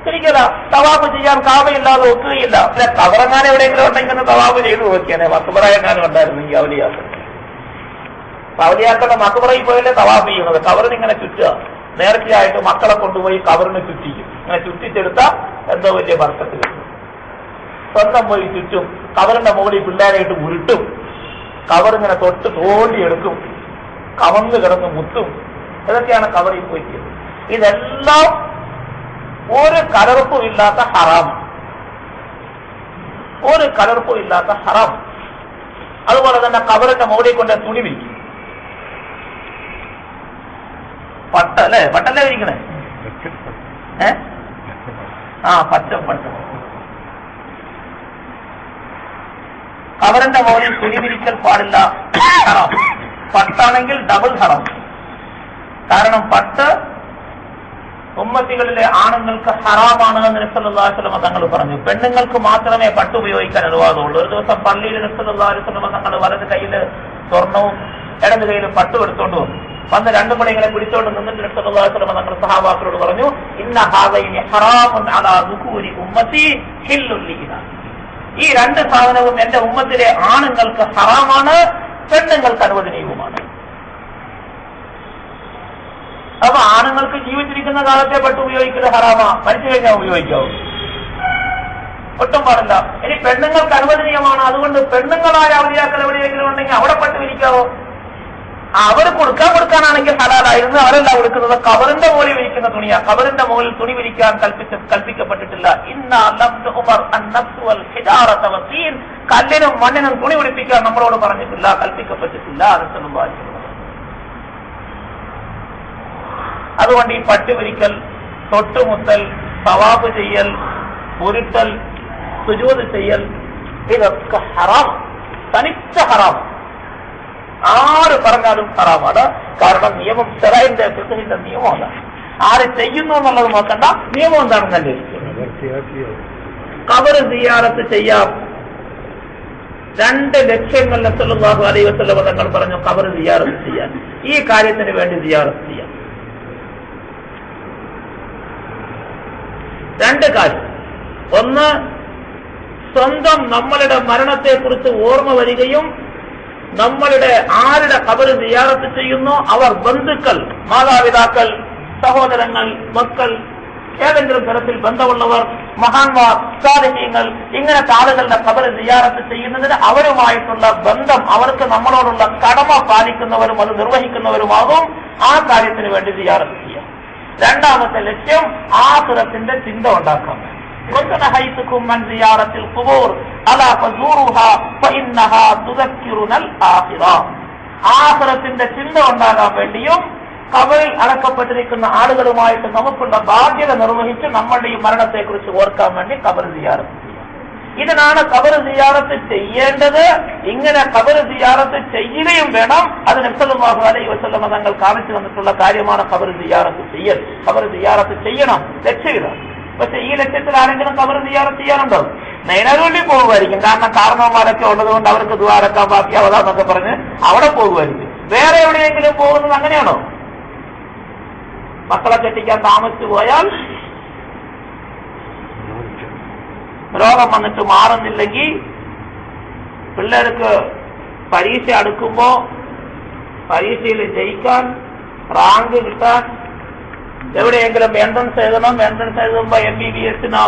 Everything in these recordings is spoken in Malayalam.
ശരിക്കല്ല. തവാഫ് ചെയ്യാൻ കാവയില്ലാതെ ഒക്കുകയില്ല. അല്ലെ കവറങ്ങാൻ എവിടെയെങ്കിലും ഉണ്ടെങ്കിൽ തവാഫ് ചെയ്തു നോക്കിയാനെ. മക്ബറ എങ്ങാനും ഉണ്ടായിരുന്നെങ്കിൽ ഔലിയാക്കൾ. ഔലിയാക്കളുടെ മക്ബറയിൽ പോയല്ലേ തവാഫ് ചെയ്യുന്നത്. കവറിനിങ്ങനെ ചുറ്റുക. നേർച്ചയായിട്ട് മക്കളെ കൊണ്ടുപോയി കവറിന് ചുറ്റിക്കും. ഇങ്ങനെ ചുറ്റിച്ചെടുത്ത എന്തോ വലിയ ബർക്കത്ത് കിട്ടും. സ്വന്തം പോയി ചുറ്റും. കവറിന്റെ മുകളിൽ പിള്ളേരായിട്ട് ഉരുട്ടും. കവറിങ്ങനെ തൊട്ട് തോണ്ടിയെടുക്കും. കവന്ന് കിടന്ന് മുത്തും. ഇതൊക്കെയാണ് കവറിൽ പോയി ചെയ്യുന്നത്. ഇതെല്ലാം ഒരു കലർപ്പും ഇല്ലാത്ത ഹറാം. ഒരു കലർപ്പും ഇല്ലാത്ത ഹറാം. അതുപോലെ തന്നെ കവറിന്റെ മുകളിൽ കൊണ്ട് തുണി വിരിക്കും. പട്ട അല്ലേ? പട്ടല്ലേ വിരിക്കണേ? പച്ച പട്ട. കവറിന്റെ മുകളിൽ തുണി വിരിക്കൽ പാടില്ല. ഹറാം. പട്ടാണെങ്കിൽ ഡബിൾ ഹറാം. കാരണം പട്ട് ഉമ്മത്തികളിലെ ആണുങ്ങൾക്ക് ഹറാമാണ് എന്ന് നബി സല്ലല്ലാഹു അലൈഹി വസല്ലം തങ്ങൾ പറഞ്ഞു. പെണ്ണുങ്ങൾക്ക് മാത്രമേ പട്ട് ഉപയോഗിക്കാൻ അനുവാദമുള്ളൂ. ഒരു ദിവസം പള്ളിയിൽ നബി സല്ലല്ലാഹു അലൈഹി വസല്ലം തങ്ങൾ വലത് കയ്യിൽ സ്വർണവും ഇടത് കയ്യിൽ പട്ടും എടുത്തോണ്ട് വന്ന് രണ്ടും കൂടെ ഇങ്ങനെ പിടിച്ചോണ്ട് നിന്നിട്ട് നബി സല്ലല്ലാഹു അലൈഹി വസല്ലം തങ്ങൾ സഹാബാക്കളോട് പറഞ്ഞു, ഇന്ന ഹാദൈനി ഹറാമുൻ അലാ ദുഖൂരി ഉമ്മത്തി ഹില്ലുൽ ലിനാ. ഈ രണ്ട് സാധനവും എന്റെ ഉമ്മത്തിലെ ആണുങ്ങൾക്ക് ഹറാമാണ്, പെണ്ണുങ്ങൾക്ക് അനുവദനീയവുമാണ്. അപ്പൊ ആണുങ്ങൾക്ക് ജീവിച്ചിരിക്കുന്ന കാലത്തെ പട്ട് ഉപയോഗിക്കുന്നത് ഹറാമാ, മരിച്ചു കഴിഞ്ഞാൽ ഉപയോഗിക്കാവൂ? ഒട്ടും പാടില്ല. ഇനി പെണ്ണുങ്ങൾക്ക് അനുവദനീയമാണ്. അതുകൊണ്ട് പെണ്ണുങ്ങളായ ഔലിയാക്കൾ എവിടെയെങ്കിലും ഉണ്ടെങ്കിൽ അവിടെ പട്ട് വിരിക്കാവോ? അവർ കൊടുക്കാനാണെങ്കിൽ ഹലാലായിരുന്നു. അവരല്ല കൊടുക്കുന്നത്. കവറിന്റെ മുകളിൽ വിരിക്കുന്ന തുണിയാ. കവറിന്റെ മുകളിൽ തുണി വിരിക്കാൻ കൽപ്പിക്കപ്പെട്ടിട്ടില്ല. കല്ലിനും മണ്ണിനും തുണി പിടിപ്പിക്കാൻ നമ്മളോട് പറഞ്ഞിട്ടില്ല, കൽപ്പിക്കപ്പെട്ടിട്ടില്ല. അതുകൊണ്ട് ഈ പട്ട് വിരിക്കൽ, തൊട്ടുമുത്തൽ, തവാഫ് ചെയ്യൽ, ഉരുട്ടൽ, സുജൂദ് ചെയ്യൽ, ഇതൊക്കെ ഹറാം, തനിച്ച ഹറാം. ആര് പറഞ്ഞാലും ഹറാമാണ്. കാരണം നിയമം ശറഈന്റെ ഫിഖ്ഹിന്റെ നിയമമാണ്. ആര് ചെയ്യുന്നു എന്നുള്ളത് നോക്കണ്ട, നിയമം എന്താണെന്ന് അന്വേഷിക്കും. ഖബർ സിയാറത്ത് ചെയ്യാം. 2 ലക്ഷ്യങ്ങൾ സല്ലല്ലാഹു അലൈഹി വസല്ലം തങ്ങൾ പറഞ്ഞു ഖബർ സിയാറത്ത് ചെയ്യാൻ. ഈ കാര്യത്തിന് വേണ്ടി സിയാറത്ത് ചെയ്യാം. 2 കാര്യം. ഒന്ന്, സ്വന്തം നമ്മളുടെ മരണത്തെക്കുറിച്ച് ഓർമ്മ വരികയും നമ്മളുടെ ആരുടെ ഖബർ സിയാറത്ത് ചെയ്യുന്നോ അവർ ബന്ധുക്കൾ, മാതാപിതാക്കൾ, സഹോദരങ്ങൾ, മക്കൾ, ഏതെങ്കിലും തരത്തിൽ ബന്ധമുള്ളവർ, മഹാന്മാർ, സാലിഹീങ്ങൾ, ഇങ്ങനത്തെ ആളുകളുടെ ഖബർ സിയാറത്ത് ചെയ്യുന്നതിന് അവരുമായിട്ടുള്ള ബന്ധം, അവർക്ക് നമ്മളോടുള്ള കടമ പാലിക്കുന്നവരും അത് നിർവഹിക്കുന്നവരുമാകും. ആ കാര്യത്തിന് വേണ്ടി സിയാറത്ത് ചെയ്യാം. 2ാമത്തെ ലക്ഷ്യം ആഖിറത്തിന്റെ ചിന്ത ഉണ്ടാക്കാം. ആഖിറത്തിന്റെ ചിന്ത ഉണ്ടാകാൻ വേണ്ടിയും ഖബറിൽ അടക്കപ്പെട്ടിരിക്കുന്ന ആളുകളുമായിട്ട് നമുക്കുള്ള ബാധ്യത നിർവഹിച്ച് നമ്മളുടെ ഈ മരണത്തെക്കുറിച്ച് ഓർക്കാൻ വേണ്ടി ഖബർ സിയാറത്ത് ചെയ്യാം. ഇതിനാണ് ഖബർ സിയാറത്ത് ചെയ്യേണ്ടത്. ഇങ്ങനെ ഖബർ സിയാറത്ത് ചെയ്യുകയും വേണം. അത് നബി സല്ലല്ലാഹു അലൈഹി വസല്ലം തങ്ങൾ കാണിച്ചു തന്നിട്ടുള്ള കാര്യമാണ് ഖബർ സിയാറത്ത് ചെയ്യൽ. ഖബർ സിയാറത്ത് ചെയ്യണം, ലക്ഷ്യമിതാണ്. പക്ഷെ ഈ ലക്ഷ്യത്തിൽ ആരെങ്കിലും ഖബർ സിയാറത്ത് ചെയ്യാനുണ്ടോ? നൈനാരുള്ളി പോകുമായിരിക്കും. കാരണം കാരണവന്മാരൊക്കെ ഉള്ളതുകൊണ്ട് അവർക്ക് ദുആരക്കാൻ ബാക്കിയാവതാന്നൊക്കെ പറഞ്ഞ് അവിടെ പോകുമായിരിക്കും. വേറെ എവിടെയെങ്കിലും പോകുന്നത് അങ്ങനെയാണോ? മക്കളെ കെട്ടിക്കാൻ താമസിച്ചു പോയാൽ, രോഗം വന്നിട്ട് മാറുന്നില്ലെങ്കിൽ, പിള്ളേർക്ക് പരീക്ഷ അടുക്കുമ്പോ പരീക്ഷയിൽ ജയിക്കാൻ, റാങ്ക് കിട്ടാൻ, എവിടെയെങ്കിലും എൻട്രൻസ് എഴുതണം, എൻട്രൻസ് എഴുതുമ്പോ MBBS-നോ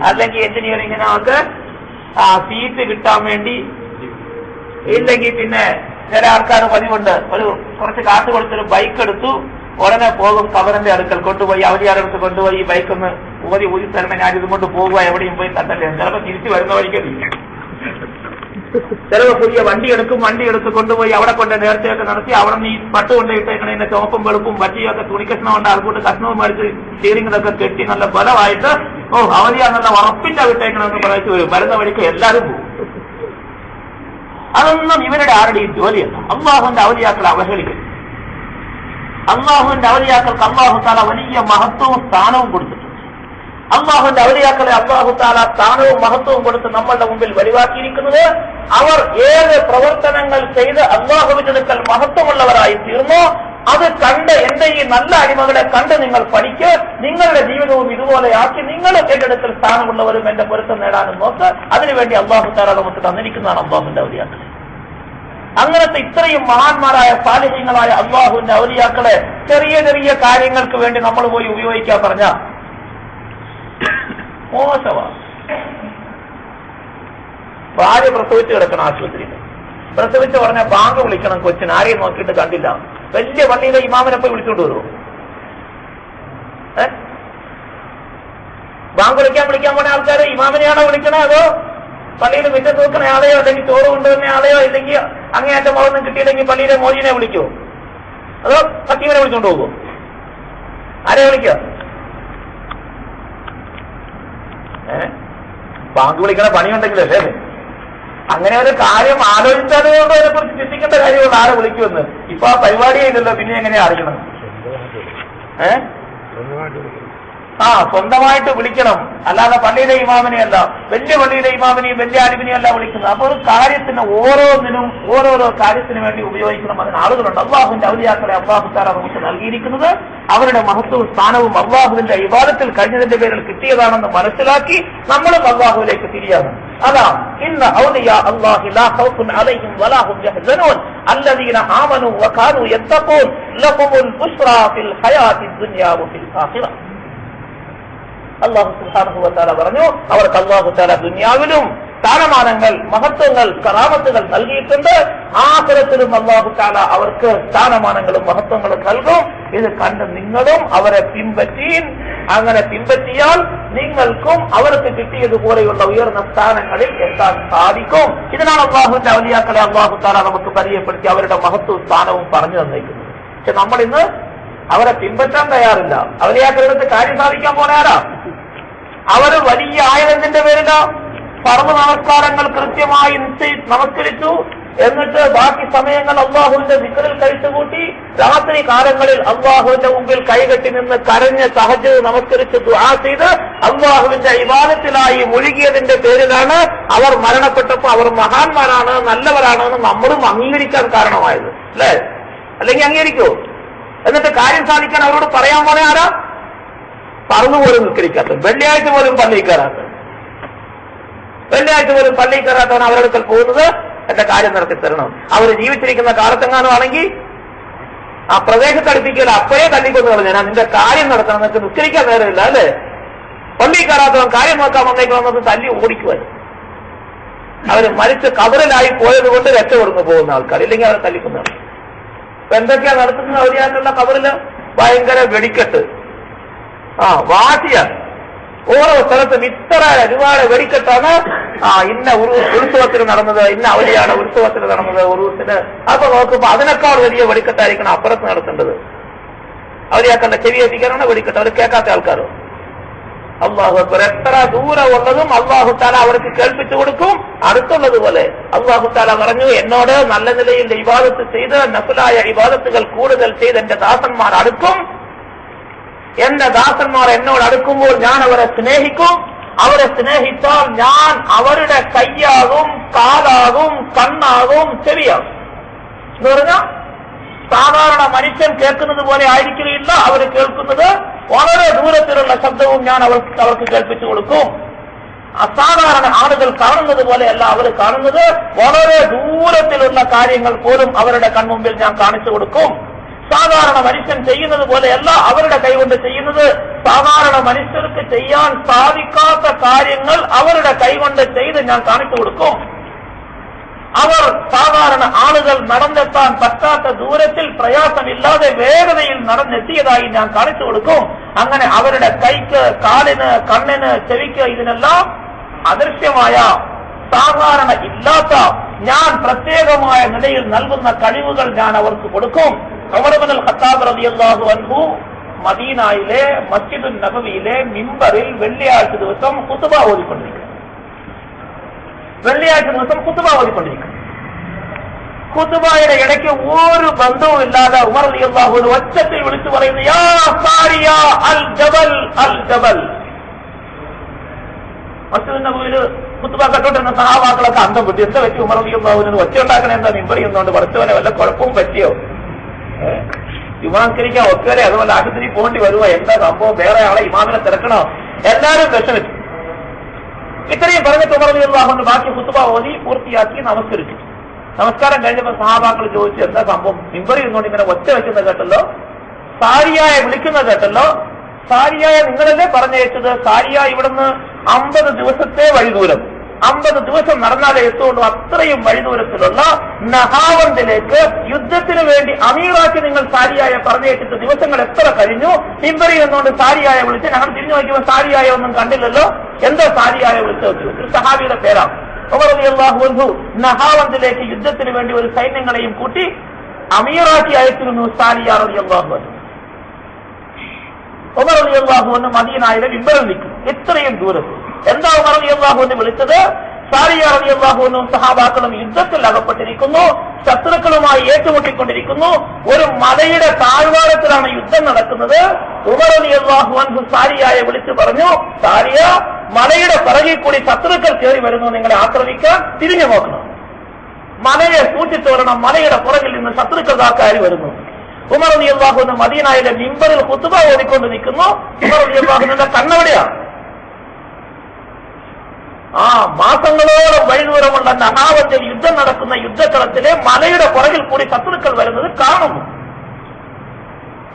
അല്ലെങ്കിൽ എഞ്ചിനീയറിംഗിനോ ഒക്കെ സീറ്റ് കിട്ടാൻ വേണ്ടി, ഇല്ലെങ്കിൽ പിന്നെ ചില ആൾക്കാർ പതിവുണ്ട്, കുറച്ച് കാശ് കൊടുത്തൊരു ബൈക്ക് എടുത്തു, ഉടനെ പോകും ഖബറിന്റെ അടുക്കൽ കൊണ്ടുപോയി, അവധിയാരുടെ അടുത്ത് കൊണ്ടുപോയി ഈ ബൈക്കൊന്ന് ഊതി തരണം, ഞാനിതും കൊണ്ട് പോകുക, എവിടെയും പോയി തട്ടല്ലേ. ചിലപ്പോൾ തിരിച്ചു വരുന്ന വഴിക്കറിയില്ല. ചിലപ്പോൾ പുതിയ വണ്ടി എടുത്ത് കൊണ്ടുപോയി അവിടെ കൊണ്ട് നേർച്ചയൊക്കെ നടത്തി അവിടെ നീ പട്ട് കൊണ്ടിട്ടേക്കണ ചുവപ്പും വെളുപ്പും പറ്റിയൊക്കെ തുണിക്കഷ്ണം കൊണ്ട് ആൾക്കൂട്ട് കഷ്ണവും മേടിച്ച് സ്റ്റീറിംഗിലൊക്കെ കെട്ടി നല്ല ബലമായിട്ട് അവധിയാണെന്നുള്ള ഉറപ്പിച്ചാ വിട്ടേക്കണമെന്ന് പറയിച്ചു വരും. വരുന്ന വഴിക്ക് എല്ലാവരും പോകും. അതൊന്നും ഇവരുടെ ആരുടെയും ജോലിയല്ല. അള്ളാഹുവിന്റെ അവധിയാക്കളെ അവഹേളിക്കും. അള്ളാഹുവിന്റെ അവധിയാക്കൾക്ക് അള്ളാഹു താല വലിയ മഹത്വവും സ്ഥാനവും കൊടുത്തിട്ടുണ്ട്. അള്ളാഹുവിന്റെ അവലിയാക്കളെ അള്ളാഹു താല സ്ഥാനവും മഹത്വവും കൊടുത്ത് നമ്മളുടെ മുമ്പിൽ വെളിവാക്കിയിരിക്കുന്നത് അവർ ഏത് പ്രവർത്തനങ്ങൾ ചെയ്ത് അള്ളാഹുവിന്റെ അടുക്കൽ മഹത്വമുള്ളവരായി തീർന്നോ അത് കണ്ട് എന്റെ ഈ നല്ല അടിമകളെ കണ്ട് നിങ്ങൾ പഠിക്ക്, നിങ്ങളുടെ ജീവിതവും ഇതുപോലെയാക്കി നിങ്ങൾ എന്റെ അടുക്കൽ സ്ഥാനമുള്ളവരും എന്റെ പൊരുത്തം നേടാനും നോക്ക്. അതിനുവേണ്ടി അള്ളാഹു തആല നമുക്ക് തന്നിരിക്കുന്നതാണ് അള്ളാഹുവിന്റെ ഔലിയാക്കൾ. അങ്ങനത്തെ ഇത്രയും മഹാന്മാരായ സാലിഹ്യങ്ങളായ അള്ളാഹുവിന്റെ ഔലിയാക്കളെ ചെറിയ ചെറിയ കാര്യങ്ങൾക്ക് വേണ്ടി നമ്മൾ പോയി ഉപയോഗിക്കാൻ പറഞ്ഞ മോശമാണ്. ഭാര്യ പ്രസവിച്ച് കിടക്കണം ആശുപത്രിയിൽ. പ്രസവിച്ച് പറഞ്ഞ ബാങ്ക് വിളിക്കണം കൊച്ചിന്, ആരെയും നോക്കിയിട്ട് കണ്ടില്ല. വലിയ പള്ളിയിലെ ഇമാമിനെ പോയി വിളിച്ചോണ്ട് വരുമോ? ബാങ്ക് വിളിക്കാൻ പോണ ആൾക്കാർ ഇമാമിനെയാണോ വിളിക്കണേ, അതോ പള്ളിയിൽ മുറ്റത്ത് നോക്കുന്ന ആളെയോ, അല്ലെങ്കിൽ ചോറ് കൊണ്ടുവരുന്ന ആളെയോ, ഇല്ലെങ്കിൽ അങ്ങേയറ്റം മുളൊന്നും കിട്ടിയില്ലെങ്കിൽ പള്ളിയിലെ മോചിനെ വിളിക്കുമോ, അതോ ഹക്കീമിനെ വിളിച്ചോണ്ട് പോകുമോ? ആരെ വിളിക്കുക? ബാങ്ക് വിളിക്കണ പണിയുണ്ടെങ്കിലല്ലേ. അങ്ങനെ ഒരു കാര്യം ആലോചിച്ചതുകൊണ്ട് അതിനെക്കുറിച്ച് ചിന്തിക്കേണ്ട കാര്യമുള്ള ആരെ വിളിക്കുമെന്ന്. ഇപ്പൊ ആ പരിപാടിയില്ലല്ലോ, പിന്നെ എങ്ങനെയാ അറിയണം? സ്വന്തമായിട്ട് വിളിക്കണം, അല്ലാതെ പള്ളിയിലെ ഇമാമിനെയല്ല, വലിയ പള്ളിയിലെ ഇമാമിനെയും വലിയ അടിമിനെയും അല്ല വിളിക്കുന്നത്. അപ്പൊ ഒരു കാര്യത്തിന് ഓരോന്നിനും ഓരോരോ കാര്യത്തിന് വേണ്ടി ഉപയോഗിക്കണം. അതിന് ആളുകളുണ്ട്. അള്ളാഹുവിന്റെ ഔലിയാക്കളെ അള്ളാഹു തആല നമുക്ക് നൽകിയിരിക്കുന്നത് അവരുടെ മഹത്വവും സ്ഥാനവും അള്ളാഹുവിന്റെ ഇബാദത്തിൽ കഴിഞ്ഞതിന്റെ പേരിൽ കിട്ടിയതാണെന്ന് മനസ്സിലാക്കി നമ്മളും അള്ളാഹുവിലേക്ക് തിരിയാകും. അതാണ് ഇന്ന ഔലിയാ അല്ലാഹി ലാ ഖൗഫുൻ അലൈഹിം വലാ ഹും യഹ്സനൂൻ അല്ലദീന ആമനൂ വകാനൂ യത്തഖൂൻ ലഹുമുൽ ബുശ്റാ ഫിൽ ഹയാത്തിദ് ദുനിയാ വഫിൽ ആഖിറ. അല്ലാഹു സുബ്ഹാനഹു വ തആല പറഞ്ഞു, അവർക്ക് അല്ലാഹു തആല ദുനിയാവിലും സ്ഥാനമാനങ്ങൾ, മഹത്വങ്ങൾ, കറാമത്തുകൾ നൽകിയിട്ടുണ്ട്. ആഖിറത്തിലും അല്ലാഹു തആല അവർക്ക് സ്ഥാനമാനങ്ങളും മഹത്വങ്ങളും നൽകും. ഇത് കണ്ട് നിങ്ങളും അവരെ പിൻപറ്റീൻ. അങ്ങനെ പിൻപറ്റിയാൽ നിങ്ങൾക്കും അവർക്ക് കിട്ടിയതുപോലെയുള്ള ഉയർന്ന സ്ഥാനങ്ങളിൽ എത്താൻ സാധിക്കും. ഇതിനാണ് അല്ലാഹുവിന്റെ ഔലിയാക്കളെ അല്ലാഹു തആല നമുക്ക് പരിചയപ്പെടുത്തി അവരുടെ മഹത്വവും സ്ഥാനവും പറഞ്ഞു തന്നിരിക്കുന്നത്. പക്ഷെ നമ്മൾ ഇന്ന് അവരെ പിൻപറ്റാൻ തയ്യാറില്ല. ഔലിയാക്കളുടെ കാര്യം സാധിക്കാൻ പോണാരാ? അവര് വലിയ ആയതിന്റെ പേരില സർവ്വ നമസ്കാരങ്ങൾ കൃത്യമായി നമസ്കരിച്ചു. എന്നിട്ട് ബാക്കി സമയങ്ങൾ അള്ളാഹുവിന്റെ ദിക്റിൽ കഴിച്ചുകൂട്ടി രാത്രി കാലങ്ങളിൽ അള്ളാഹുവിന്റെ മുമ്പിൽ കൈകെട്ടി നിന്ന് കരഞ്ഞ് തഹജ്ജുദ് നമസ്കരിച്ച് ദുആ ചെയ്ത് അള്ളാഹുവിന്റെ ഇബാദത്തിലായി മുഴുകിയതിന്റെ പേരിലാണ് അവർ മരണപ്പെട്ടപ്പോൾ അവർ മഹാന്മാരാണ്, നല്ലവരാണെന്ന് നമ്മളും അംഗീകരിക്കാൻ കാരണമായത്, അല്ലേ? അല്ലെങ്കിൽ അംഗീകരിക്കൂ? എന്നിട്ട് കാര്യം സാധിക്കാൻ അവരോട് പറയാൻ പോലെ ആരാ? പറന്നുപോലും നിസ്കരിക്കാത്ത, വെള്ളിയാഴ്ച പോലും പള്ളിയിൽ കയറാത്ത, വെള്ളിയാഴ്ച പോലും പള്ളിയിൽ കയറാത്തവൻ അവരുടെ പോകുന്നത് എന്റെ കാര്യം നടത്തി തരണം. അവർ ജീവിച്ചിരിക്കുന്ന കാലത്തെങ്ങാനും ആണെങ്കിൽ ആ പ്രദേശത്തടുപ്പിക്കല അപ്പോഴേ തല്ലിക്കൊന്ന് പറഞ്ഞു, ഞാൻ നിന്റെ കാര്യം നടത്തണം, നിനക്ക് നിസ്കരിക്കാൻ നേരമില്ല, അല്ലേ? പള്ളിയിൽ കയറാത്തവൻ കാര്യം നോക്കാൻ വന്നേക്കണമെന്നത് തല്ലി ഓടിക്കുവാൻ. അവര് മരിച്ച് കബറിലായി പോയത് കൊണ്ട് രക്ഷപ്പെടുന്നു പോകുന്ന ആൾക്കാർ, ഇല്ലെങ്കിൽ അവരെ തല്ലിക്കൊന്നാണ്. ഇപ്പൊ എന്തൊക്കെയാ നടത്തുന്ന ഔലിയാക്കളുടെ കബറില്? ഭയങ്കര വെടിക്കെട്ട്, വാശിയാണ്. ഓരോ സ്ഥലത്തും ഇത്ര ഒരുപാട് വെടിക്കെട്ടാണ്. ഇന്ന ഉത്സവത്തിന് നടന്നത്, ഇന്ന ഔലിയാണ് ഉത്സവത്തിന് നടന്നത്, ഉറുസിന്. അപ്പൊ നോക്കുമ്പോ അതിനേക്കാൾ വലിയ വെടിക്കെട്ടായിരിക്കണം അപ്പുറത്ത് നടത്തേണ്ടത്. ഔലിയാക്കളുടെ ചെവി എത്തിക്കാനാണ് വെടിക്കെട്ട്, അവർ കേൾക്കാത്ത ആൾക്കാരോ? അള്ളാഹു അക്ബർ. എത്ര ദൂരം ഉള്ളതും അള്ളാഹു തആല അവർക്ക് കേൾപ്പിച്ചു കൊടുക്കും. അടുത്തുള്ളതുപോലെ അള്ളാഹു തആല പറഞ്ഞു, എന്നോട് നല്ല നിലയിൽ ഇബാദത്ത് ചെയ്ത് നഫ്ലായ ഇബാദത്തുകൾ കൂടുതൽ ചെയ്ത് എന്റെ ദാസന്മാർ അടുക്കും. എന്റെ ദാസന്മാർ എന്നോട് അടുക്കുമ്പോൾ ഞാൻ അവരെ സ്നേഹിക്കും. അവരെ സ്നേഹിച്ചാൽ ഞാൻ അവരുടെ കയ്യാകും, കാലാകും, കണ്ണാകും, ചെവിയാകും. എന്ന് പറഞ്ഞാൽ സാധാരണ മനുഷ്യൻ കേൾക്കുന്നത് പോലെ ആയിരിക്കുകയില്ല. അവർ കേൾക്കുന്നത് വളരെ ദൂരത്തിലുള്ള ശബ്ദവും ഞാൻ അവർക്ക് കേൾപ്പിച്ചു കൊടുക്കും. അസാധാരണ ആളുകൾ കാണുന്നത് പോലെയല്ല അവർ കാണുന്നത്. വളരെ ദൂരത്തിലുള്ള കാര്യങ്ങൾ പോലും അവരുടെ കൺമുമ്പിൽ ഞാൻ കാണിച്ചു കൊടുക്കും. സാധാരണ മനുഷ്യൻ ചെയ്യുന്നത് പോലെയല്ല അവരുടെ കൈകൊണ്ട് ചെയ്യുന്നത്. സാധാരണ മനുഷ്യർക്ക് ചെയ്യാൻ സാധിക്കാത്ത കാര്യങ്ങൾ അവരുടെ കൈകൊണ്ട് ചെയ്ത് ഞാൻ കാണിച്ചു കൊടുക്കും. അവർ സാധാരണ ആളുകൾ നടന്നെത്താൻ പറ്റാത്ത ദൂരത്തിൽ പ്രയാസമില്ലാതെ വേഗതയിൽ നടന്നെത്തിയതായി ഞാൻ കാണിച്ചു കൊടുക്കും. അങ്ങനെ അവരുടെ കൈക്ക്, കാലിന്, കണ്ണിന്, ചെവിക്ക് ഇതിനെല്ലാം അദൃശ്യമായ, സാധാരണ ഇല്ലാത്ത ഞാൻ പ്രത്യേകമായ നിലയിൽ നൽകുന്ന കഴിവുകൾ ഞാൻ അവർക്ക് കൊടുക്കും. ഉമർ ഇബ്നുൽ ഖത്താബ് റളിയല്ലാഹു അൻഹു മദീനയിലെ മസ്ജിദുൻ നബവിയിലെ മിമ്പറിൽ വെള്ളിയാഴ്ച ദിവസം ഖുതുബ ഓതിക്കൊണ്ടിരിക്കുന്നു. ഖുതുബയുടെ ഇടയ്ക്ക് ഒരു ബന്ധവും ഇല്ലാതെ ഉമർ റളിയല്ലാഹു അൻഹു ഒച്ചത്തിൽ വിളിച്ചു പറയുന്നു, യാ സാരിയ അൽ ജബൽ അൽ ജബൽ. മസ്ജിദുൻ നബവിയിൽ ഖുതുബ കേട്ടോണ്ടിരുന്ന സഹാബാക്കളൊക്കെ അന്തം വിട്ടു. എന്താ പറ്റി ഉമർ റളിയല്ലാഹു അൻഹു ഒച്ച ഉണ്ടാക്കണ? എന്താ മിമ്പറി ഒന്നുകൊണ്ട് പഠിച്ചവനെ വല്ല കുഴപ്പവും പറ്റിയോ? ഇമാംകരിക്കാൻ ഒക്കരെ അതുപോലെ ആശുപത്രി പോകേണ്ടി വരുമോ, എന്താ സംഭവം, വേറെ ആളെ ഇമാമിനെ തിരക്കണോ, എല്ലാവരും വിഷമിച്ചു. ഇത്രയും പറഞ്ഞിട്ട് ഉമർ റളിയല്ലാഹു അൻഹു ബാക്കി ഖുത്ബ ഓതി പൂർത്തിയാക്കി നമസ്കരിച്ചു. നമസ്കാരം കഴിഞ്ഞപ്പോൾ സഹാബാക്കൾ ചോദിച്ചു, എന്താ സംഭവം, മിമ്പറിൽ നിന്നുകൊണ്ട് ഇങ്ങനെ ഒച്ച വെക്കുന്ന കേട്ടല്ലോ, സാരിയായ വിളിക്കുന്ന കേട്ടല്ലോ, സാരിയായ നിങ്ങളല്ലേ പറഞ്ഞയച്ചത്, സാരിയ ഇവിടുന്ന് 50 ദിവസത്തെ വഴിദൂരം, 50 ദിവസം നടന്നാലേ എത്തുള്ളൂ, അത്രയും വഴിദൂരത്തിലുള്ള നഹാവന്തിലേക്ക് യുദ്ധത്തിന് വേണ്ടി അമീറാക്കി നിങ്ങൾ സാരിയായ പറഞ്ഞയച്ചിട്ട് ദിവസങ്ങൾ എത്ര കഴിഞ്ഞു, മിമ്പറിൽ നിന്നുകൊണ്ട് സാരിയായ വിളിച്ച് ഞങ്ങൾ തിരിഞ്ഞു നോക്കിയപ്പോൾ സാരിയായ ഒന്നും കണ്ടില്ലല്ലോ, എന്താ സാരിയായ വിളിച്ചത്? ഒരു സഹാബിയുടെ പേരാണ്. ഉമർ റളിയല്ലാഹു അൻഹു നഹാവന്തിലേക്ക് യുദ്ധത്തിന് വേണ്ടി ഒരു സൈന്യങ്ങളെയും കൂട്ടി അമീറാക്കി അയച്ചിരുന്നു സാരിയ റളിയല്ലാഹു അൻഹു. ഉമർ റളിയല്ലാഹു അൻഹു മദീനയിലെ മിമ്പറിൽ നിൽക്കുന്നു, ഇത്രയും ദൂരത്ത്. എന്താ ഉമർ റളിയല്ലാഹു അൻഹു വിളിച്ചത്? സാരിയ റളിയല്ലാഹു അൻഹും സഹാബാക്കളും യുദ്ധത്തിൽ അകപ്പെട്ടിരിക്കുന്നു, ശത്രുക്കളുമായി ഏറ്റുമുട്ടിക്കൊണ്ടിരിക്കുന്നു, ഒരു മലയുടെ താഴ്വാരത്തിലാണ് യുദ്ധം നടക്കുന്നത്. ഉമർ റളിയല്ലാഹു അൻഹു സാരിയയെ വിളിച്ചു പറഞ്ഞു, സാരിയ, മലയുടെ പിറകിൽ കൂടി ശത്രുക്കൾ കയറി വരുന്നു, നിങ്ങളെ ആക്രമിക്കാൻ തിരിഞ്ഞു നോക്കണം, മലയെ സൂക്ഷിച്ചു വരണം, മലയുടെ പുറകിൽ നിന്ന് ശത്രുക്കൾ കയറി വരുന്നു. ഉമർ റളിയല്ലാഹു അൻഹു മദീനയിലെ മിമ്പറിൽ ഖുത്ബ ഓതിക്കൊണ്ട് നിൽക്കുന്നു. ഉമർ റളിയല്ലാഹു അൻഹുവിന്റെ കണ്ണെവിടെയാണ്? മാസങ്ങളോളം വഴിദൂരമുള്ള നഹാവത്തിൽ യുദ്ധം നടക്കുന്ന യുദ്ധക്കളത്തിലെ മലയുടെ പുറകിൽ കൂടി ശത്രുക്കൾ വരുന്നത് കാണുന്നു.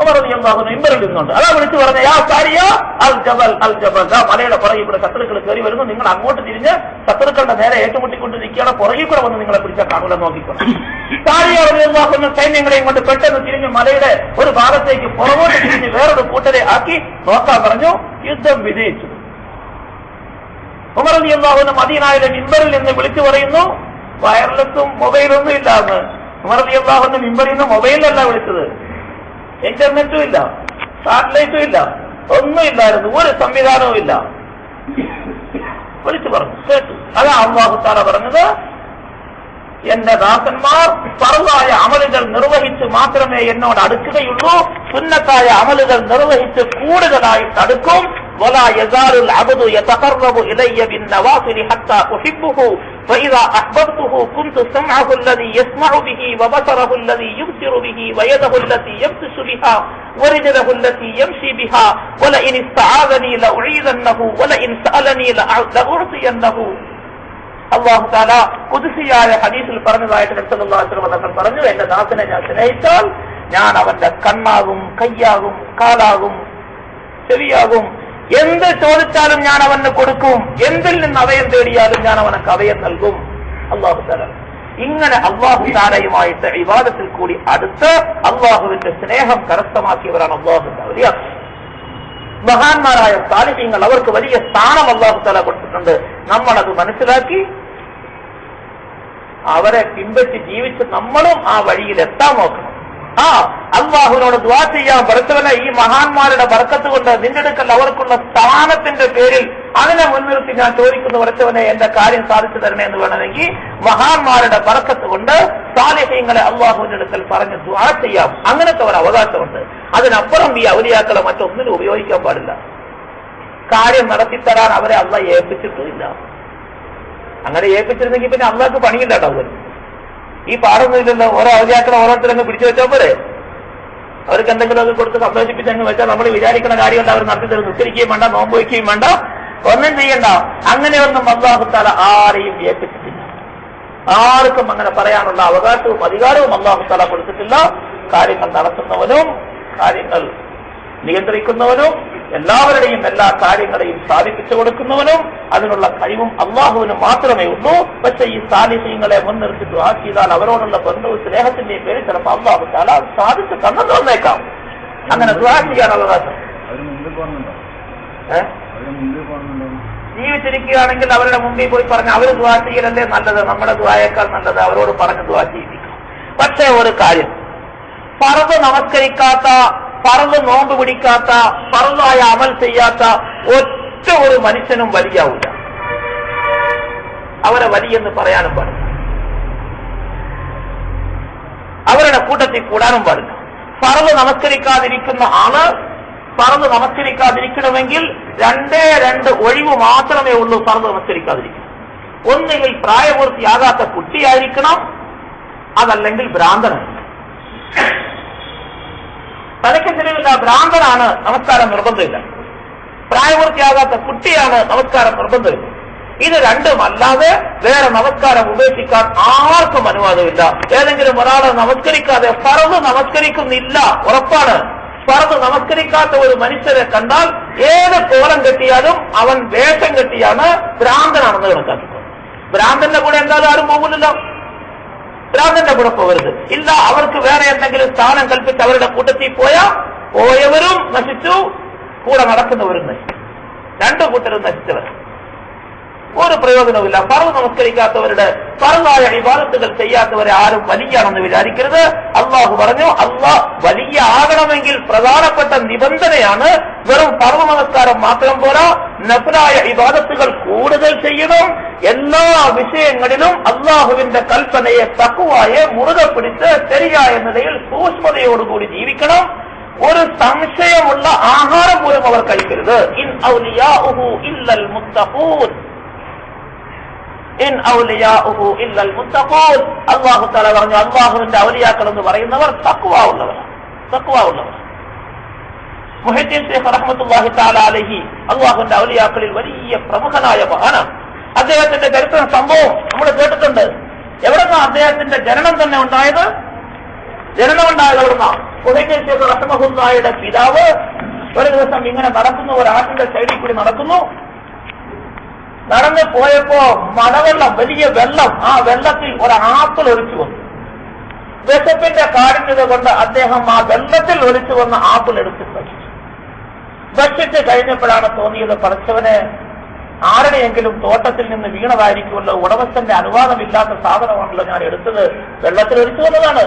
ഉമർ റളിയല്ലാഹു അൻഹു മിമ്പറിൽ നിന്നുണ്ട്. അതാ വിളിച്ചു പറഞ്ഞ, യാ സാരിയ അൽ ജബൽ അൽ ജബൽ, മലയുടെ പുറകിൽ കൂടെ ശത്രുക്കൾ കയറി വരുന്നു, നിങ്ങൾ അങ്ങോട്ട് തിരിഞ്ഞ് ശത്രുക്കളുടെ നേരെ ഏറ്റുമുട്ടിക്കൊണ്ടിരിക്കുകയാണ്, പുറകിൽ കൂടെ വന്ന് നിങ്ങളെ പിടിച്ചാൽ കാണൂല, നോക്കിക്കൊണ്ട്. സാരിയ റളിയല്ലാഹു അൻഹു സൈന്യങ്ങളെയും കൊണ്ട് പെട്ടെന്ന് തിരിഞ്ഞ് മലയുടെ ഒരു ഭാഗത്തേക്ക് പുറകോട്ട് തിരിഞ്ഞ് വേറൊരു കൂട്ടരെ ആക്കി നോക്കാൻ പറഞ്ഞു. യുദ്ധം വിജയിച്ചു. ഉമർ റളിയല്ലാഹു അൻഹു മദീനയിലെ മിമ്പറിൽ നിന്ന് വിളിച്ചു പറയുന്നു, വയർലെസ്സും മൊബൈലൊന്നും ഇല്ലാന്ന്. ഉമർ റളിയല്ലാഹു അൻഹു മിമ്പറിൽ നിന്ന് മൊബൈലല്ല വിളിച്ചത്, ഇന്റർനെറ്റും ഇല്ല, സാറ്റലൈറ്റും ഇല്ല, ഒന്നും ഇല്ലായിരുന്നു, ഒരു സംവിധാനവും ഇല്ല. വിളിച്ചു പറഞ്ഞു, കേട്ടു. അതാ അല്ലാഹു തആല പറഞ്ഞത്, എന്റെ ദാസന്മാർ ഫർളായ അമലുകൾ നിർവഹിച്ച് മാത്രമേ എന്നോട് അടുക്കുകയുള്ളൂ, സുന്നത്തായ അമലുകൾ നിർവഹിച്ച് കൂടുതലായിട്ട് അടുക്കും. ولا يزال العبد يتقرب الي بالنوافل حتى احبه فاذا احببته كنت سمعه الذي يسمع به وبصره الذي يبصر به ويده التي يبطش بها ورجله التي يمشي بها ولئن استعاذني لاعيذنه ولئن سالني لاعطينه. അല്ലാഹു തആല ഖുദ്സിയായ ഹദീസിൽ പറഞ്ഞതായിട്ട് നബി സല്ലല്ലാഹു അലൈഹി വസല്ലം പറഞ്ഞു, എന്റെ ദാസനെ ഞാൻ സ്നേഹിച്ചാൽ ഞാൻ അവന്റെ കണ്ണാകും, കയ്യാകും, കാലാകും, ചെവിയാകും, എന്ത് ചോദിച്ചാലും ഞാൻ അവന് കൊടുക്കും, എന്തിൽ നിന്ന് അഭയം തേടിയാലും ഞാൻ അവനക്ക് അഭയം നൽകും. അല്ലാഹു തആല ഇങ്ങനെ അല്ലാഹു തആലയുമായിട്ട് ഇബാദത്തിൽ കൂടി അടുത്ത് അല്ലാഹുവിന്റെ സ്നേഹം കരസ്ഥമാക്കിയവരാണ് അല്ലാഹുവിന്റെ ഔലിയാ. മഹാന്മാരായ സാലിഹീങ്ങൾ, അവർക്ക് വലിയ സ്ഥാനം അല്ലാഹു തആല കൊടുത്തിട്ടുണ്ട്. നമ്മളത് മനസ്സിലാക്കി അവരെ പിൻപറ്റി ജീവിച്ച് നമ്മളും ആ വഴിയിൽ എത്താൻ നോക്കണം. അല്ലാഹുവിനോട് ദുആ ചെയ്യാൻ, പടച്ചവനെ ഈ മഹാന്മാരുടെ ബർക്കത്ത് കൊണ്ട് നിന്റെ അടുക്കൽ അവർക്കുള്ള സ്ഥാനത്തിന്റെ പേരിൽ അതിനെ മുൻനിർത്തി ഞാൻ ചോദിക്കുന്നു, പടച്ചവനെ എന്റെ കാര്യം സാധിച്ചു തരണേ എന്ന് വേണമെങ്കിൽ മഹാന്മാരുടെ ബർക്കത്ത് കൊണ്ട് സാലിഹീങ്ങളെ അല്ലാഹുവിന്റെ അടുക്കൽ പറഞ്ഞ് ദുആ ചെയ്യാം. അങ്ങനത്തെ ഒരു അവകാശമുണ്ട്. അതിനപ്പുറം ഈ ഔലിയാക്കളെ മറ്റൊന്നിനും ഉപയോഗിക്കാൻ പാടില്ല. കാര്യം നടത്തിത്തരാൻ അവരെ അല്ലാഹ് ഏൽപ്പിച്ചിട്ടുമില്ല. അങ്ങനെ ഏൽപ്പിച്ചിരുന്നെങ്കിൽ പിന്നെ അല്ലാഹ്ക്ക് പണിയില്ലാണ്ടാവും. ഈ പാടൊന്നുമില്ലല്ലോ, ഓരോ ഔലിയാക്കളെ ഓരോരുത്തരങ്ങ് പിടിച്ചു വെച്ചാൽ പോലെ അവർക്ക് എന്തെങ്കിലുമൊക്കെ കൊടുത്ത് സന്തോഷിപ്പിച്ചങ്ങ് വെച്ചാൽ നമ്മൾ വിചാരിക്കുന്ന കാര്യമല്ല അവർ നടത്തി തരും. ഉച്ചരിക്കുകയും വേണ്ട, നോമ്പ് വയ്ക്കുകയും വേണ്ട, ഒന്നും ചെയ്യണ്ട. അങ്ങനെയൊന്നും അല്ലാഹു തആല ആരെയും ഏൽപ്പിച്ചിട്ടില്ല. ആർക്കും അങ്ങനെ പറയാനുള്ള അവകാശവും അധികാരവും അല്ലാഹു തആല കൊടുത്തിട്ടില്ല. കാര്യങ്ങൾ നടത്തുന്നവനും കാര്യങ്ങൾ നിയന്ത്രിക്കുന്നവനും എല്ലാവരുടെയും എല്ലാ കാര്യങ്ങളെയും സാധിപ്പിച്ചു കൊടുക്കുന്നവനും അതിനുള്ള കഴിവും അല്ലാഹുവിന് മാത്രമേ ഉള്ളൂ. പക്ഷെ ഈ സാലിഹീങ്ങളെ മുൻനിർത്തി ദുആ ചെയ്താൽ അവരോടുള്ള ബന്ധവും സ്നേഹത്തിന്റെയും പേരിൽ ചിലപ്പോൾ അല്ലാഹു തആല സാധിച്ചു തന്നു തന്നേക്കാം. അങ്ങനെ ദുആ ചെയ്യാൻ അവകാശം. ജീവിച്ചിരിക്കുകയാണെങ്കിൽ അവരുടെ മുമ്പിൽ പോയി പറഞ്ഞ് അവർ ദുആ ചെയ്യലല്ലേ നല്ലത്, നമ്മുടെ ദുആയേക്കാൾ നല്ലത് അവരോട് പറഞ്ഞ് ദുആ ചെയ്യിപ്പിക്കും. പക്ഷേ ഒരു കാര്യം, ഫർദ് നമസ്കരിക്കാത്ത, ഫർദ് നോമ്പ് പിടിക്കാത്ത, ഫർദായ അമൽ ചെയ്യാത്ത ഒറ്റ ഒരു മനുഷ്യനും വലിയാവില്ല. അവരെ വലിയെന്ന് പറയാനും പാടില്ല, അവരുടെ കൂട്ടത്തിൽ കൂടാനും പാടില്ല. ഫർദ് നമസ്കരിക്കാതിരിക്കുന്ന ആള് ഫർദ് നമസ്കരിക്കാതിരിക്കണമെങ്കിൽ 2 ഒഴിവ് മാത്രമേ ഉള്ളൂ ഫർദ് നമസ്കരിക്കാതിരിക്കണം. ഒന്നുകിൽ പ്രായപൂർത്തിയാകാത്ത കുട്ടിയായിരിക്കണം, അതല്ലെങ്കിൽ ഭ്രാന്തനായിരിക്കണം. തലയ്ക്ക് തിരിവില്ല ഭ്രാന്തനാണ് നമസ്കാരം നിർബന്ധമില്ല. പ്രായപൂർത്തിയാകാത്ത കുട്ടിയാണ് നമസ്കാരം നിർബന്ധമില്ല. ഇത് രണ്ടുമല്ലാതെ വേറെ നമസ്കാരം ഉപേക്ഷിക്കാൻ ആർക്കും അനുവാദമില്ല. ഏതെങ്കിലും ഒരാളെ നമസ്കരിക്കാതെ ഫർദ് നമസ്കരിക്കുന്നില്ല ഉറപ്പാണ്. ഫർദ് നമസ്കരിക്കാത്ത ഒരു മനുഷ്യരെ കണ്ടാൽ ഏത് കോലം കെട്ടിയാലും അവൻ വേഷം കെട്ടിയാണ് ഭ്രാന്തനാണെന്ന് കണക്കാക്കിയത്. ഭ്രാന്തന്റെ കൂടെ എന്തായാലും ആരും പോകില്ലല്ലോ. ഭ്രാന്തന്റെ കൂടെ പോകരുത്. ഇല്ല, അവർക്ക് വേറെ എന്തെങ്കിലും സ്ഥാനം കൽപ്പിച്ച് അവരുടെ കൂട്ടത്തിൽ പോയവരും നശിച്ചു, കൂടെ നടക്കുന്നവരും നശിച്ചു. രണ്ടു കൂട്ടരും നശിച്ചവർ. ഒരു പ്രയോജനവുമില്ല. ഫർദ് നമസ്കരിക്കാത്തവരുടെ ഫർദായ ഇബാദത്തുകൾ ചെയ്യാത്തവരെ ആരും വലിയാണെന്ന് വിചാരിക്കരുത്. അള്ളാഹു പറഞ്ഞു, അള്ളാഹ് വലിയ ആകണമെങ്കിൽ പ്രധാനപ്പെട്ട നിബന്ധനയാണ് വെറും ഫർദ് നമസ്കാരം മാത്രം പോരാ, നഫ്ലായ ഇബാദത്തുകൾ കൂടുതൽ ചെയ്യണം. എല്ലാ വിഷയങ്ങളിലും അള്ളാഹുവിന്റെ കൽപ്പനയെ തഖ്വയെ മുറുകെ പിടിച്ച് ശരിയായ നിലയിൽ സൂക്ഷ്മതയോടുകൂടി ജീവിക്കണം. ഒരു സംശയമുള്ള ആഹാരം പോലും അവർ കഴിക്കരുത്. ഇൻ ഔലിയാഉഹു ഇല്ലൽ മുത്തഖൂൻ, ഇൻ ഔലിയാഉഹു ഇല്ലൽ മുത്തഖൂൻ. അല്ലാഹു തആല പറഞ്ഞു, അല്ലാഹുവിന്റെ ഔലിയാക്കൾ എന്ന് പറയുന്നവർ തഖ്വ ഉള്ളവരാണ്. തഖ്വ ഉള്ളവർ. മുഹദ്ദിസ് ശൈഖ് റഹ്മത്തുള്ളാഹി തആല അലൈഹി അല്ലാഹുവിന്റെ ഔലിയാക്കളിൽ വലിയ പ്രമുഖനായ മഹാനാണ്. അദ്ദേഹത്തിന്റെ ചരിത്ര സംഭവം നമ്മൾ കേട്ടിട്ടുണ്ട്. എവിടെന്നാ അദ്ദേഹത്തിന്റെ ജനനം തന്നെ ഉണ്ടായത്? ജനനമുണ്ടായത് എവിടുന്നാണ്? മുഹദ്ദിസ് ശൈഖ് റഹ്മത്തുള്ളാഹിയുടെ പിതാവ് ഒരു ദിവസം ഇങ്ങനെ നടക്കുന്നു, ഒരു ആട്ടിന്റെ സൈഡിൽ കൂടി നടക്കുന്നു. നടന്നു പോയപ്പോ മലവെള്ളം, വലിയ വെള്ളം, ആ വെള്ളത്തിൽ ഒരു ആപ്പിൾ ഒലിച്ചു വന്നു. വിശപ്പിന്റെ കാഠിന്യത കൊണ്ട് അദ്ദേഹം ആ വെള്ളത്തിൽ ഒലിച്ചു വന്ന ആപ്പിൾ എടുത്ത് ഭക്ഷിച്ച് കഴിഞ്ഞപ്പോഴാണ് തോന്നിയത്, പടച്ചവനെ, ആരുടെയെങ്കിലും തോട്ടത്തിൽ നിന്ന് വീണതായിരിക്കുമല്ലോ, ഉടമസ്ഥന്റെ അനുവാദമില്ലാത്ത സാധനമാണല്ലോ ഞാൻ എടുത്തത്, വെള്ളത്തിൽ ഒലിച്ചു വന്നതാണ്.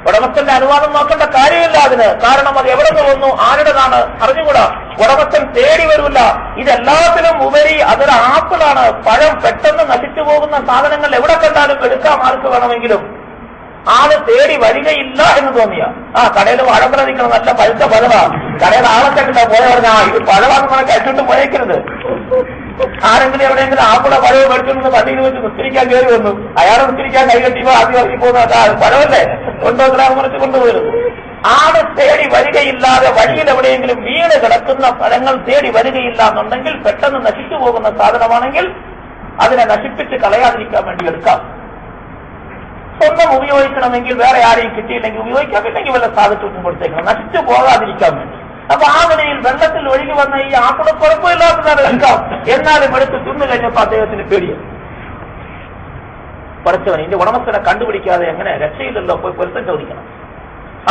ഉടമസ്ഥന്റെ അനുവാദം നോക്കേണ്ട കാര്യമില്ല അതിന്. കാരണം അത് എവിടെ നിന്ന് വന്നു, ആരുടേതാണ് അറിഞ്ഞുകൂടാ. ഉടമസ്ഥൻ തേടി വരില്ല. ഇതെല്ലാത്തിനും ഉപരി അതൊരു ആപ്പിളാണ്. പഴം പെട്ടെന്ന് നശിച്ചു പോകുന്ന സാധനങ്ങൾ എവിടെ കണ്ടാലും എടുക്കാം ആർക്ക് വേണമെങ്കിലും. ആള് തേടി വരികയില്ല എന്ന് തോന്നിയ കടയിൽ വാഴപ്പഴം നിൽക്കണം, നല്ല പഴുത്ത പഴമാ. കടയിൽ ആളെ കണ്ടിട്ടാ പോയ പറഞ്ഞാ ഇത് പഴമാണെന്ന് പറഞ്ഞാൽ കഴിച്ചിട്ട് പോയേക്കരുത്. ആരെങ്കിലും എവിടെയെങ്കിലും ആപ്പിള പഴവ് മേടിച്ചൊന്ന് പള്ളിയിൽ വെച്ച് നിസ്കരിക്കാൻ കയറി വന്നു. അയാൾ നിസ്കരിക്കാൻ കൈകെട്ടിപ്പോ ആദ്യം ഇറങ്ങി പോകുന്ന പഴമല്ലേ, കൊണ്ടുവന്ന് മുറിച്ച് കൊണ്ടുപോയിരുന്നു. ആള് തേടി വരികയില്ലാതെ വഴിയിൽ എവിടെയെങ്കിലും വീണ് കിടക്കുന്ന ഫലങ്ങൾ തേടി വരികയില്ല എന്നുണ്ടെങ്കിൽ, പെട്ടെന്ന് നശിച്ചു പോകുന്ന സാധനമാണെങ്കിൽ അതിനെ നശിപ്പിച്ച് കളയാതിരിക്കാൻ വേണ്ടി എടുക്കാം. സ്വന്തം ഉപയോഗിക്കണമെങ്കിൽ വേറെ ആരെയും കിട്ടിയില്ലെങ്കിൽ ഉപയോഗിക്കാം, ഇല്ലെങ്കിൽ വല്ല സാധിച്ചും കൊടുത്തേക്കണം, നശിച്ചു പോകാതിരിക്കാൻ വേണ്ടി. അപ്പൊ ആ നിലയിൽ വെള്ളത്തിൽ ഒഴുകി വന്ന ഈ ആപ്പിള് കുഴപ്പമില്ലാത്തതാണ് എടുക്കാം. എന്നാലും എടുത്ത് തിന്നു കഴിഞ്ഞപ്പോ അദ്ദേഹത്തിന് പേടിയാണ്. പഠിച്ചവൻ ഇതിന്റെ ഉടമസ്ഥനെ കണ്ടുപിടിക്കാതെ എങ്ങനെ, രക്ഷയില്ലല്ലോ, പോയി പൊരുത്തം ചോദിക്കണം.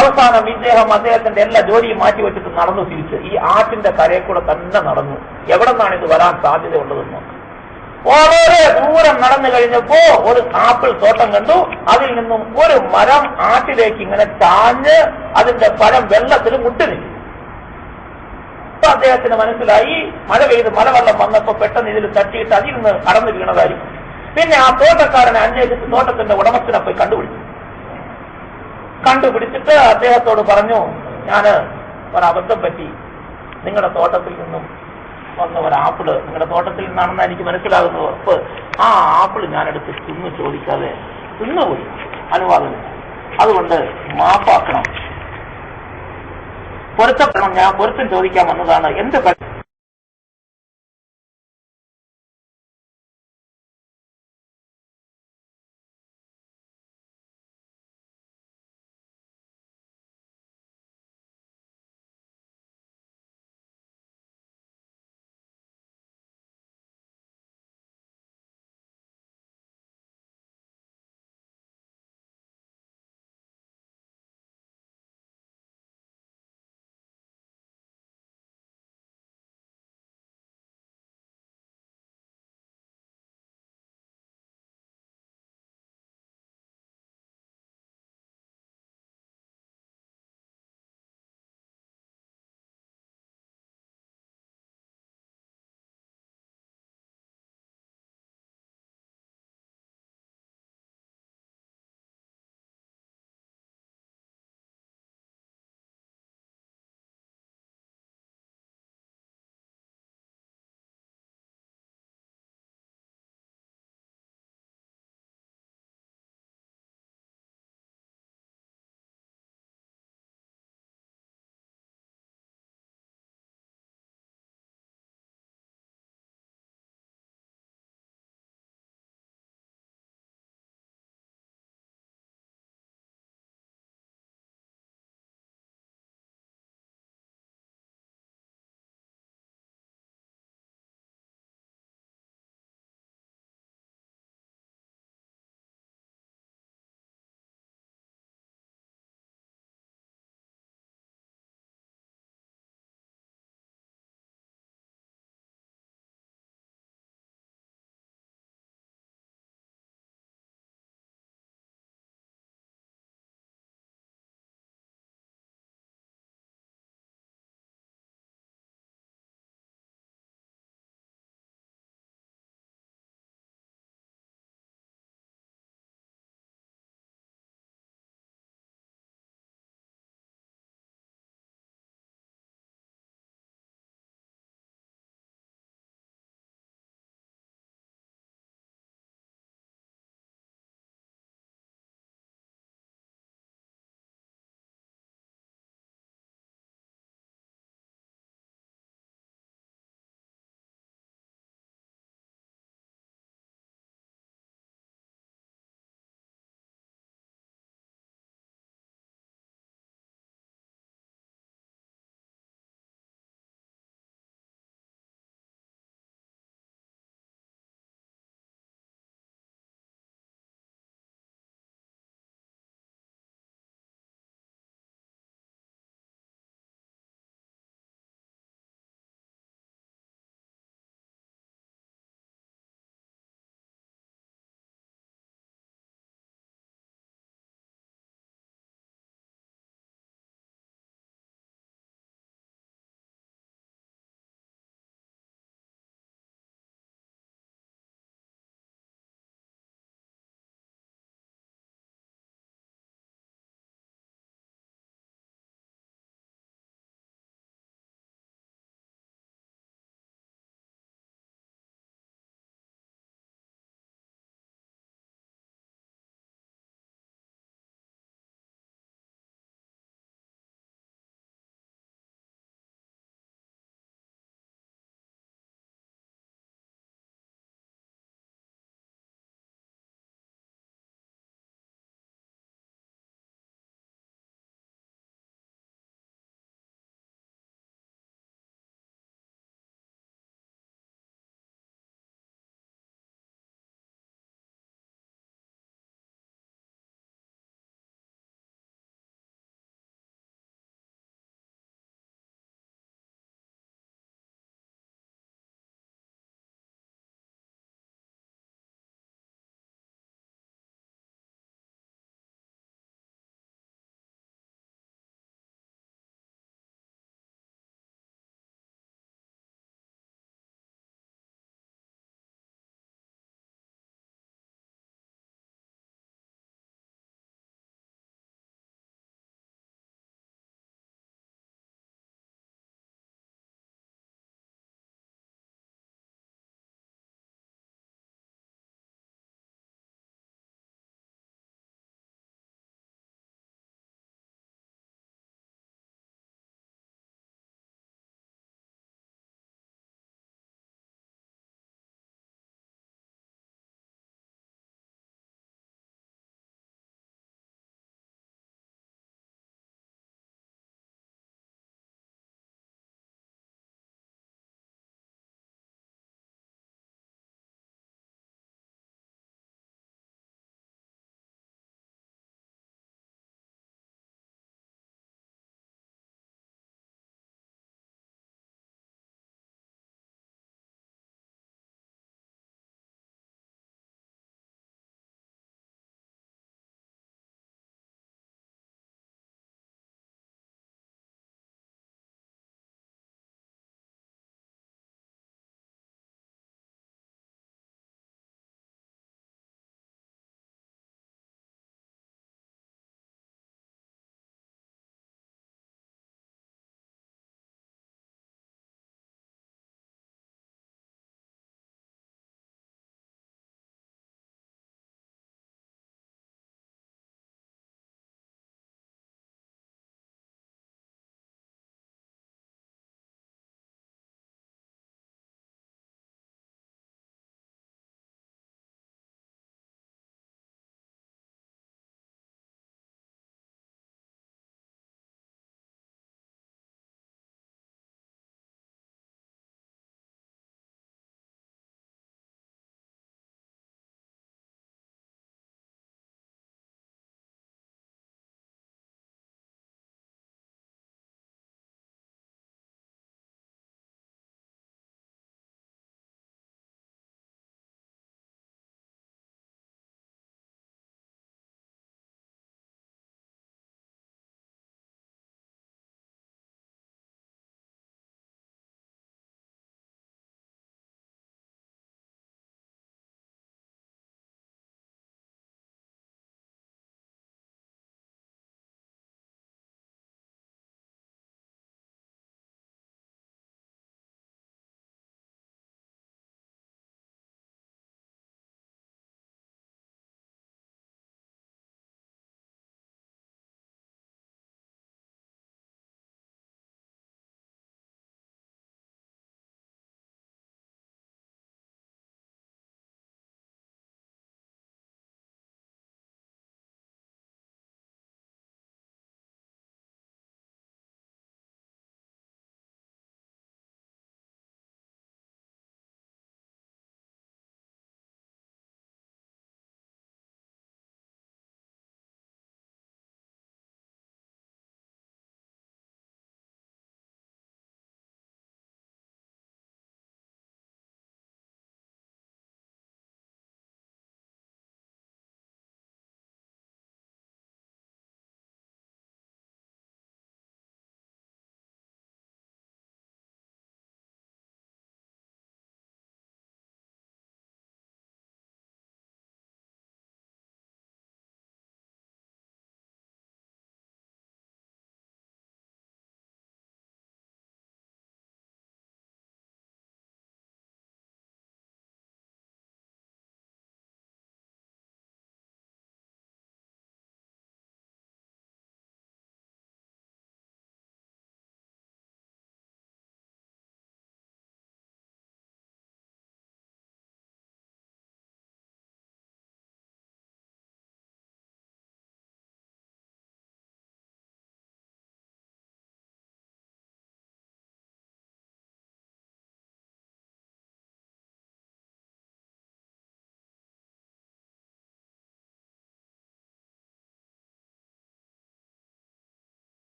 അവസാനം ഇദ്ദേഹം അദ്ദേഹത്തിന്റെ എല്ലാ ജോലിയും മാറ്റിവെച്ചിട്ട് നടന്നു തിരിച്ച് ഈ ആറ്റിന്റെ കരയിൽ കൂടെ തന്നെ നടന്നു. എവിടെ നിന്നാണ് ഇത് വരാൻ സാധ്യതയുള്ളതെന്ന് നോക്കാം. വളരെ ദൂരം നടന്നു കഴിഞ്ഞപ്പോ ഒരു ആപ്പിൾ തോട്ടം കണ്ടു. അതിൽ നിന്നും ഒരു മരം ആറ്റിലേക്ക് ഇങ്ങനെ ചാഞ്ഞ് അതിന്റെ പഴം വെള്ളത്തിൽ മുട്ടിനിൽക്കും. അപ്പൊ അദ്ദേഹത്തിന് മനസ്സിലായി, മഴ പെയ്ത് മലവെള്ളം വന്നപ്പോ പെട്ടെന്ന് ഇതിൽ തട്ടിയിട്ട് അതിൽ നിന്ന് കടന്നു വീണതായിരിക്കും. പിന്നെ ആ തോട്ടക്കാരനെ അന്വേഷിച്ച് തോട്ടത്തിന്റെ ഉടമസ്ഥനെ പോയി കണ്ടുപിടിച്ചിട്ട് അദ്ദേഹത്തോട് പറഞ്ഞു, ഞാന് ഒരബദ്ധം പറ്റി, നിങ്ങളുടെ തോട്ടത്തിൽ നിന്നും വന്ന ഒരു ആപ്പിള് നിങ്ങളുടെ തോട്ടത്തിൽ നിന്നാണെന്ന് എനിക്ക് മനസ്സിലാകുന്നു. അപ്പൊ ആ ആപ്പിള് ഞാനെടുത്ത് തിന്നു ചോദിക്കാതെ തിന്നുപോയി, അനുവാദമില്ല. അതുകൊണ്ട് മാപ്പാക്കണം, പൊരുത്തപ്പെടണം, ഞാൻ പൊരുത്തം ചോദിക്കാൻ വന്നതാണ്. എന്ത്